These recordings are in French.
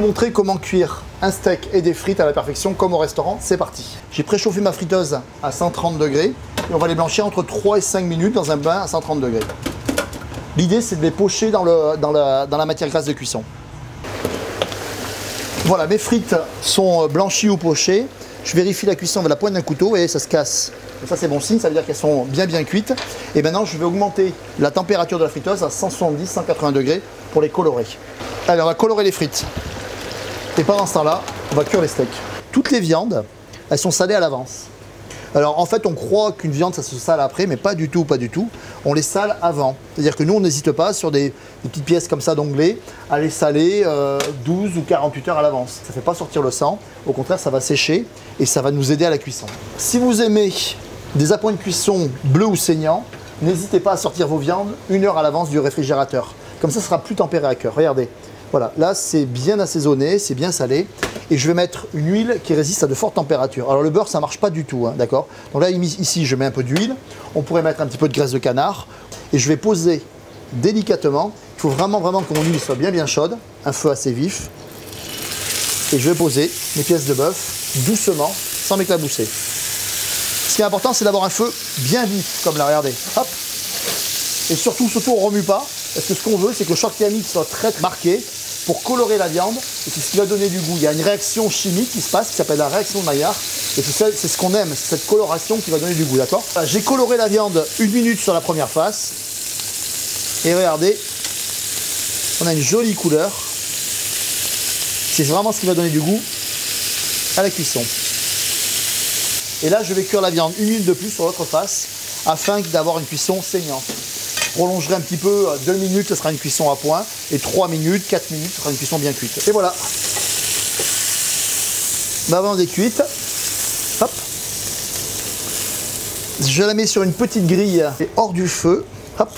montrer comment cuire un steak et des frites à la perfection comme au restaurant. C'est parti. J'ai préchauffé ma friteuse à 130 degrés et on va les blanchir entre 3 et 5 minutes dans un bain à 130 degrés. L'idée, c'est de les pocher dans la matière grasse de cuisson. Voilà, mes frites sont blanchies ou pochées. Je vérifie la cuisson avec la pointe d'un couteau, vous voyez, ça se casse. Et ça, c'est bon signe, ça veut dire qu'elles sont bien cuites. Et maintenant, je vais augmenter la température de la friteuse à 170-180 degrés pour les colorer. Allez, on va colorer les frites. Et pendant ce temps-là, on va cuire les steaks. Toutes les viandes, elles sont salées à l'avance. Alors en fait, on croit qu'une viande, ça se sale après, mais pas du tout, pas du tout. On les sale avant. C'est-à-dire que nous, on n'hésite pas sur des petites pièces comme ça d'onglet à les saler 12 ou 48 heures à l'avance. Ça ne fait pas sortir le sang. Au contraire, ça va sécher et ça va nous aider à la cuisson. Si vous aimez des appoints de cuisson bleus ou saignants, n'hésitez pas à sortir vos viandes 1 heure à l'avance du réfrigérateur. Comme ça sera plus tempéré à cœur. Regardez. Voilà, là c'est bien assaisonné, c'est bien salé. Et je vais mettre une huile qui résiste à de fortes températures. Alors le beurre, ça ne marche pas du tout, hein, d'accord? Donc là, ici, je mets un peu d'huile. On pourrait mettre un petit peu de graisse de canard. Et je vais poser délicatement. Il faut vraiment que mon huile soit bien chaude. Un feu assez vif. Et je vais poser mes pièces de bœuf doucement, sans m'éclabousser. Ce qui est important, c'est d'avoir un feu bien vif, comme là, regardez. Hop. Et surtout, on ne remue pas. Parce que ce qu'on veut, c'est que le choc thermique soit très marqué pour colorer la viande, et c'est ce qui va donner du goût. Il y a une réaction chimique qui se passe, qui s'appelle la réaction de Maillard, et c'est ce qu'on aime, c'est cette coloration qui va donner du goût, d'accord? Voilà, j'ai coloré la viande 1 minute sur la première face, et regardez, on a une jolie couleur. C'est vraiment ce qui va donner du goût à la cuisson. Et là, je vais cuire la viande 1 minute de plus sur l'autre face, afin d'avoir une cuisson saignante. Je prolongerai un petit peu, 2 minutes, ce sera une cuisson à point, et 3 minutes, 4 minutes, ce sera une cuisson bien cuite. Et voilà. Ma viande est cuite. Hop. Je la mets sur une petite grille et hors du feu. Hop.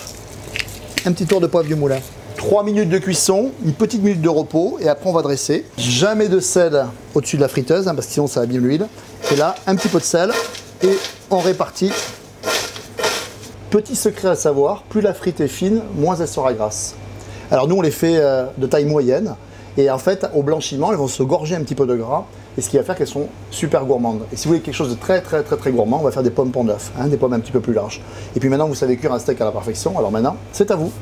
Un petit tour de poivre du moulin. 3 minutes de cuisson, une petite minute de repos, et après on va dresser. Jamais de sel au-dessus de la friteuse, hein, parce que sinon ça abîme l'huile. Et là, un petit peu de sel, et on répartit. Petit secret à savoir, plus la frite est fine, moins elle sera grasse. Alors nous on les fait de taille moyenne et en fait au blanchiment elles vont se gorger un petit peu de gras et ce qui va faire qu'elles sont super gourmandes. Et si vous voulez quelque chose de très gourmand, on va faire des pommes pont neuf, hein, des pommes un petit peu plus larges. Et puis maintenant vous savez cuire un steak à la perfection, alors maintenant c'est à vous.